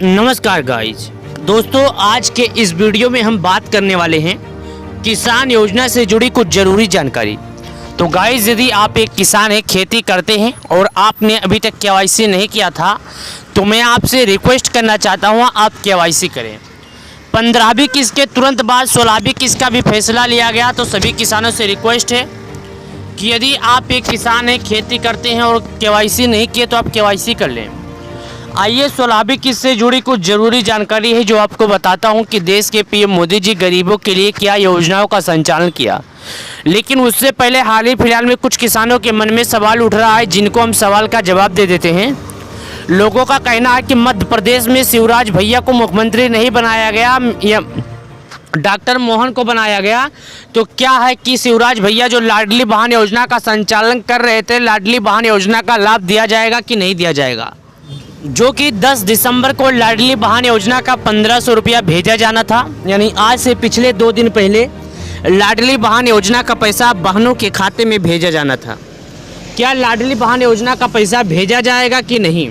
नमस्कार गाइज दोस्तों, आज के इस वीडियो में हम बात करने वाले हैं किसान योजना से जुड़ी कुछ ज़रूरी जानकारी। तो गाइज, यदि आप एक किसान हैं, खेती करते हैं और आपने अभी तक केवाईसी नहीं किया था तो मैं आपसे रिक्वेस्ट करना चाहता हूँ आप केवाईसी करें। 15वीं किस्त के तुरंत बाद 16वीं किस्त का भी फैसला लिया गया। तो सभी किसानों से रिक्वेस्ट है कि यदि आप एक किसान हैं, खेती करते हैं और केवाईसी नहीं किए तो आप केवाईसी कर लें। आइए 16वीं किस्त से जुड़ी कुछ ज़रूरी जानकारी है जो आपको बताता हूं कि देश के पीएम मोदी जी गरीबों के लिए क्या योजनाओं का संचालन किया। लेकिन उससे पहले हाल ही फिलहाल में कुछ किसानों के मन में सवाल उठ रहा है, जिनको हम सवाल का जवाब दे देते हैं। लोगों का कहना है कि मध्य प्रदेश में शिवराज भैया को मुख्यमंत्री नहीं बनाया गया या डॉक्टर मोहन को बनाया गया। तो क्या है कि शिवराज भैया जो लाडली बहन योजना का संचालन कर रहे थे, लाडली बहन योजना का लाभ दिया जाएगा कि नहीं दिया जाएगा, जो कि 10 दिसंबर को लाडली बहन योजना का 1500 रुपया भेजा जाना था। यानी आज से पिछले 2 दिन पहले लाडली बहन योजना का पैसा बहनों के खाते में भेजा जाना था। क्या लाडली बहन योजना का पैसा भेजा जाएगा कि नहीं,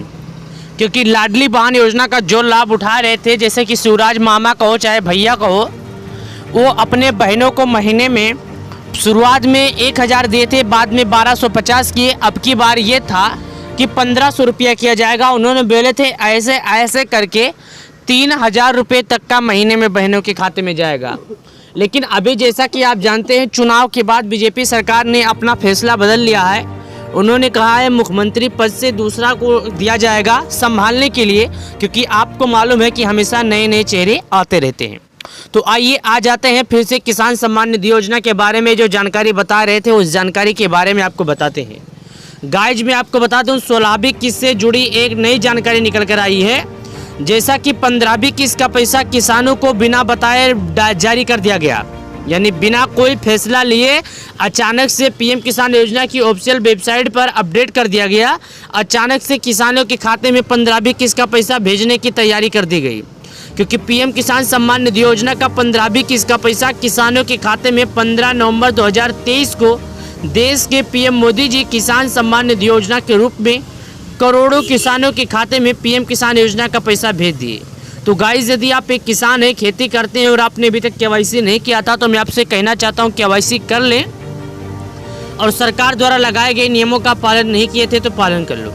क्योंकि लाडली बहन योजना का जो लाभ उठा रहे थे, जैसे कि शिवराज मामा कहो चाहे भैया कहो, वो अपने बहनों को महीने में शुरुआत में 1000 दिए थे, बाद में 1250 किए। अब की बार ये था कि 1500 रुपया किया जाएगा। उन्होंने बोले थे ऐसे ऐसे करके 3000 रुपये तक का महीने में बहनों के खाते में जाएगा। लेकिन अभी जैसा कि आप जानते हैं, चुनाव के बाद बीजेपी सरकार ने अपना फैसला बदल लिया है। उन्होंने कहा है मुख्यमंत्री पद से दूसरा को दिया जाएगा संभालने के लिए, क्योंकि आपको मालूम है कि हमेशा नए नए चेहरे आते रहते हैं। तो आइए आ जाते हैं फिर से किसान सम्मान निधि योजना के बारे में। जो जानकारी बता रहे थे उस जानकारी के बारे में आपको बताते हैं। गाइज, मैं आपको बता दूं 16वीं किस्त से जुड़ी एक नई जानकारी निकल कर आई है। जैसा कि 15वीं किस्त का पैसा किसानों को बिना बताए जारी कर दिया गया, यानी बिना कोई फैसला लिए अचानक से पीएम किसान योजना की ऑफिशियल वेबसाइट पर अपडेट कर दिया गया। अचानक से किसानों के खाते में 15वीं किस्त का पैसा भेजने की तैयारी कर दी गई, क्योंकि पीएम किसान सम्मान निधि योजना का 15वीं किस्त का पैसा किसानों के खाते में 15 नवंबर 2023 को देश के पीएम मोदी जी किसान सम्मान निधि योजना के रूप में करोड़ों किसानों के खाते में पीएम किसान योजना का पैसा भेज दिए। तो गाइस, यदि आप एक किसान हैं, खेती करते हैं और आपने अभी तक केवाईसी नहीं किया था तो मैं आपसे कहना चाहता हूं केवाईसी कर लें, और सरकार द्वारा लगाए गए नियमों का पालन नहीं किए थे तो पालन कर लो।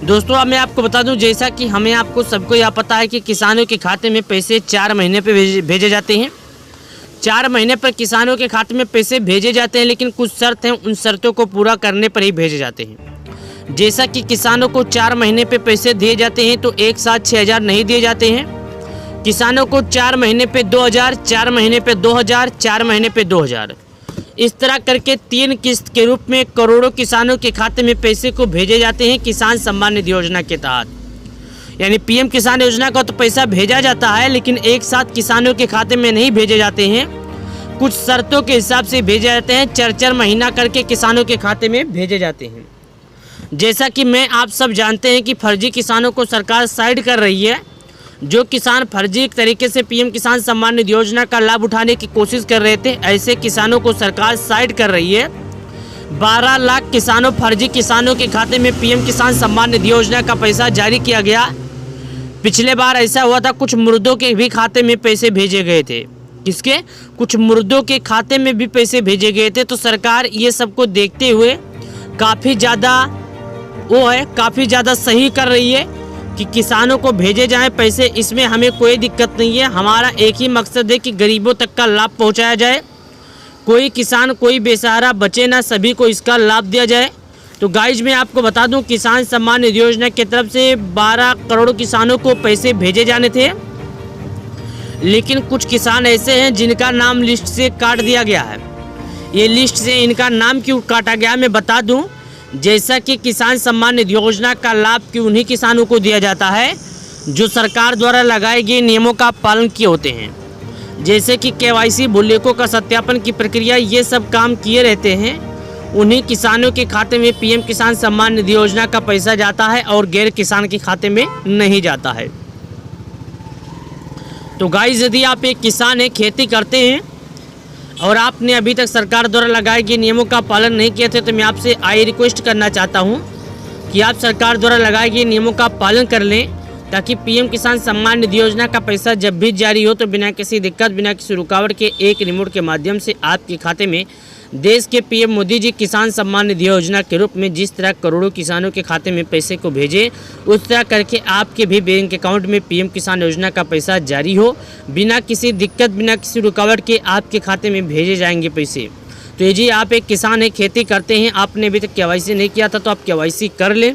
दोस्तों, अब मैं आपको बता दूं, जैसा कि हमें आपको सबको यह पता है कि किसानों के खाते में पैसे 4 महीने पे भेजे जाते हैं। 4 महीने पर किसानों के खाते में पैसे भेजे जाते हैं, लेकिन कुछ शर्त हैं, उन शर्तों को पूरा करने पर ही भेजे जाते हैं। जैसा कि किसानों को 4 महीने पे पैसे दिए जाते हैं तो एक साथ 6000 नहीं दिए जाते हैं। किसानों को 4 महीने पे 2000, 4 महीने पे 2000, 4 महीने पे 2000, इस तरह करके 3 किस्त के रूप में करोड़ों किसानों के खाते में पैसे को भेजे जाते हैं किसान सम्मान निधि योजना के तहत। यानी पीएम किसान योजना का तो पैसा भेजा जाता है, लेकिन एक साथ किसानों के खाते में नहीं भेजे जाते हैं, कुछ शर्तों के हिसाब से भेजे जाते हैं। 4-4 महीना करके किसानों के खाते में भेजे जाते हैं। जैसा कि मैं आप सब जानते हैं कि फर्जी किसानों को सरकार साइड कर रही है। जो किसान फर्जी तरीके से पीएम किसान सम्मान निधि योजना का लाभ उठाने की कोशिश कर रहे थे, ऐसे किसानों को सरकार साइड कर रही है। 12 लाख किसानों फर्जी किसानों के खाते में पीएम किसान सम्मान निधि योजना का पैसा जारी किया गया। पिछले बार ऐसा हुआ था, कुछ मुर्दों के भी खाते में पैसे भेजे गए थे। किसके? कुछ मुर्दों के खाते में भी पैसे भेजे गए थे। तो सरकार ये सबको देखते हुए काफ़ी ज़्यादा सही कर रही है कि किसानों को भेजे जाएं पैसे। इसमें हमें कोई दिक्कत नहीं है। हमारा एक ही मकसद है कि गरीबों तक का लाभ पहुंचाया जाए, कोई किसान कोई बेसहारा बचे ना, सभी को इसका लाभ दिया जाए। तो गाइज, मैं आपको बता दूं किसान सम्मान निधि योजना की तरफ से 12 करोड़ किसानों को पैसे भेजे जाने थे, लेकिन कुछ किसान ऐसे हैं जिनका नाम लिस्ट से काट दिया गया है। ये लिस्ट से इनका नाम क्यों काटा गया मैं बता दूं। जैसा कि किसान सम्मान निधि योजना का लाभ कि उन्हीं किसानों को दिया जाता है जो सरकार द्वारा लगाए गए नियमों का पालन किए होते हैं, जैसे कि केवाईसी, भूलेखों का सत्यापन की प्रक्रिया, ये सब काम किए रहते हैं। उन्हीं किसानों के खाते में पीएम किसान सम्मान निधि योजना का पैसा जाता है और गैर किसान के खाते में नहीं जाता है। तो गाइस, यदि आप एक किसान हैं, खेती करते हैं और आपने अभी तक सरकार द्वारा लगाए गए नियमों का पालन नहीं किया थे, तो मैं आपसे रिक्वेस्ट करना चाहता हूं कि आप सरकार द्वारा लगाए गए नियमों का पालन कर लें, ताकि पीएम किसान सम्मान निधि योजना का पैसा जब भी जारी हो तो बिना किसी दिक्कत, बिना किसी रुकावट के एक रिमोट के माध्यम से आपके खाते में देश के पीएम मोदी जी किसान सम्मान निधि योजना के रूप में जिस तरह करोड़ों किसानों के खाते में पैसे को भेजे, उस तरह करके आपके भी बैंक अकाउंट में पीएम किसान योजना का पैसा जारी हो, बिना किसी दिक्कत, बिना किसी रुकावट के आपके खाते में भेजे जाएंगे पैसे। तो ये जी आप एक किसान है, खेती करते हैं, आपने अभी तक केवाईसी नहीं किया था तो आप केवाईसी कर लें।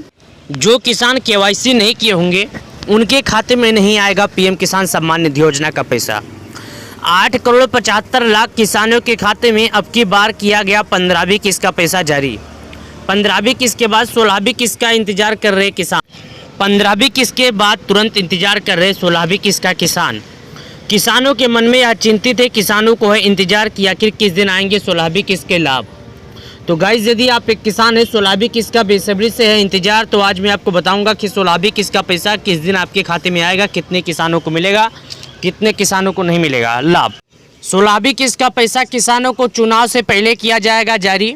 जो किसान केवाईसी नहीं किए होंगे उनके खाते में नहीं आएगा पीएम किसान सम्मान निधि योजना का पैसा। 8 करोड़ 75 लाख किसानों के खाते में अब की बार किया गया 15वीं किस्त का पैसा जारी। 15वीं किस्त के बाद 16वीं किस्त का इंतजार कर रहे किसान। 15वीं किस्त के बाद तुरंत इंतजार कर रहे 16वीं किस्त का किसान। किसानों के मन में यह चिंतित है, किसानों को है इंतजार कि आखिर किस दिन आएंगे 16वीं किस्त के लाभ। तो गाइस यदि आप एक किसान है, 16वीं किस्त का बेसब्री से है इंतजार, तो आज मैं आपको बताऊंगा कि 16वीं किस्त का पैसा किस दिन आपके खाते में आएगा, कितने किसानों को मिलेगा, कितने किसानों को नहीं मिलेगा लाभ। 16वीं किस्त का पैसा किसानों को चुनाव से पहले किया जाएगा जारी।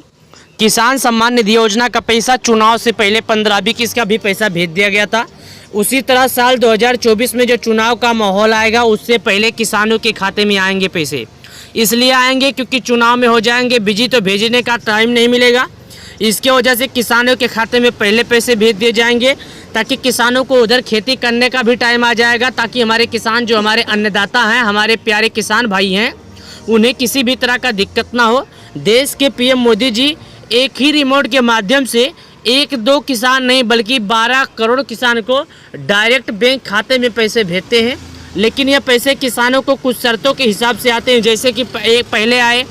किसान सम्मान निधि योजना का पैसा चुनाव से पहले 15वीं किस्त का भी पैसा भेज दिया गया था। उसी तरह साल 2024 में जो चुनाव का माहौल आएगा उससे पहले किसानों के खाते में आएंगे पैसे। इसलिए आएंगे क्योंकि चुनाव में हो जाएंगे बिजी, तो भेजने का टाइम नहीं मिलेगा। इसके वजह से किसानों के खाते में पहले पैसे भेज दिए जाएंगे ताकि किसानों को उधर खेती करने का भी टाइम आ जाएगा, ताकि हमारे किसान जो हमारे अन्नदाता हैं, हमारे प्यारे किसान भाई हैं, उन्हें किसी भी तरह का दिक्कत ना हो। देश के पीएम मोदी जी एक ही रिमोट के माध्यम से 1-2 किसान नहीं बल्कि 12 करोड़ किसान को डायरेक्ट बैंक खाते में पैसे भेजते हैं। लेकिन ये पैसे किसानों को कुछ शर्तों के हिसाब से आते हैं, जैसे कि पहले आए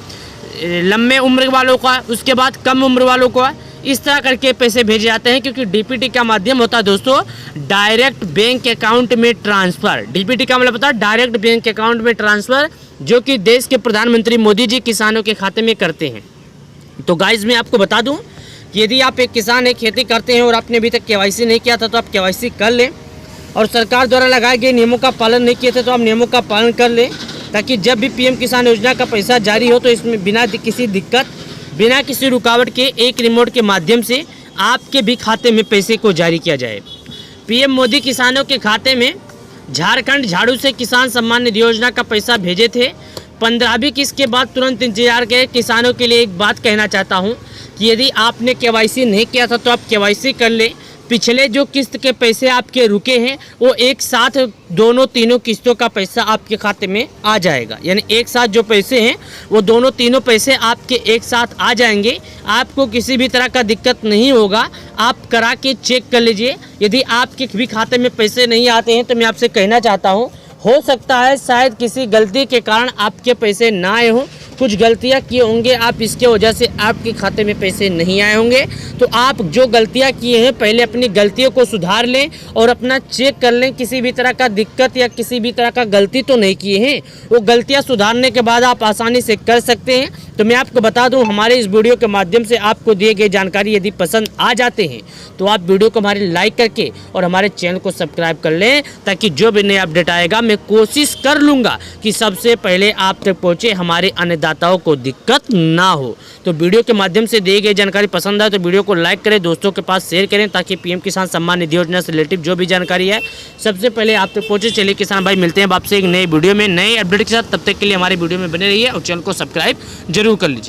लंबे उम्र वालों का, उसके बाद कम उम्र वालों को, इस तरह करके पैसे भेजे जाते हैं। क्योंकि डीपीटी का माध्यम होता है दोस्तों डायरेक्ट बैंक अकाउंट में ट्रांसफ़र। डीपीटी का मतलब होता है डायरेक्ट बैंक अकाउंट में ट्रांसफ़र, जो कि देश के प्रधानमंत्री मोदी जी किसानों के खाते में करते हैं। तो गाइज मैं आपको बता दूं कि यदि आप एक किसान है, खेती करते हैं और आपने अभी तक केवाईसी नहीं किया था तो आप केवाईसी कर लें, और सरकार द्वारा लगाए गए नियमों का पालन नहीं किए थे तो आप नियमों का पालन कर लें, ताकि जब भी पीएम किसान योजना का पैसा जारी हो तो इसमें बिना किसी दिक्कत, बिना किसी रुकावट के एक रिमोट के माध्यम से आपके भी खाते में पैसे को जारी किया जाए। पीएम मोदी किसानों के खाते में झारखंड झाड़ू से किसान सम्मान निधि योजना का पैसा भेजे थे। 15वीं किस्त के बाद तुरंत इंतजार के किसानों के लिए एक बात कहना चाहता हूं कि यदि आपने केवाईसी नहीं किया था तो आप केवाईसी कर लें। पिछले जो किस्त के पैसे आपके रुके हैं वो एक साथ दोनों तीनों किस्तों का पैसा आपके खाते में आ जाएगा, यानी एक साथ जो पैसे हैं वो दोनों तीनों पैसे आपके एक साथ आ जाएंगे। आपको किसी भी तरह का दिक्कत नहीं होगा। आप करा के चेक कर लीजिए। यदि आपके भी खाते में पैसे नहीं आते हैं तो मैं आपसे कहना चाहता हूँ, हो सकता है शायद किसी गलती के कारण आपके पैसे ना आए हों, कुछ गलतियां किए होंगे आप, इसके वजह से आपके खाते में पैसे नहीं आए होंगे। तो आप जो गलतियां किए हैं पहले अपनी गलतियों को सुधार लें और अपना चेक कर लें, किसी भी तरह का दिक्कत या किसी भी तरह का गलती तो नहीं किए हैं। वो गलतियां सुधारने के बाद आप आसानी से कर सकते हैं। तो मैं आपको बता दूं, हमारे इस वीडियो के माध्यम से आपको दिए गए जानकारी यदि पसंद आ जाते हैं तो आप वीडियो को हमारे लाइक करके और हमारे चैनल को सब्सक्राइब कर लें, ताकि जो भी नया अपडेट आएगा मैं कोशिश कर लूँगा कि सबसे पहले आप तक पहुँचे, हमारे अन्नदाताओं को दिक्कत ना हो। तो वीडियो के माध्यम से दी गई जानकारी पसंद आए तो वीडियो को लाइक करें, दोस्तों के पास शेयर करें, ताकि पीएम किसान सम्मान निधि योजना से रिलेटिव जो भी जानकारी है सबसे पहले आप तक पहुँचे। चलिए किसान भाई, मिलते हैं आपसे एक नए वीडियो में नए अपडेट के साथ। तब तक के लिए हमारे वीडियो में बने रहिए और चैनल को सब्सक्राइब जरूर कर लीजिए।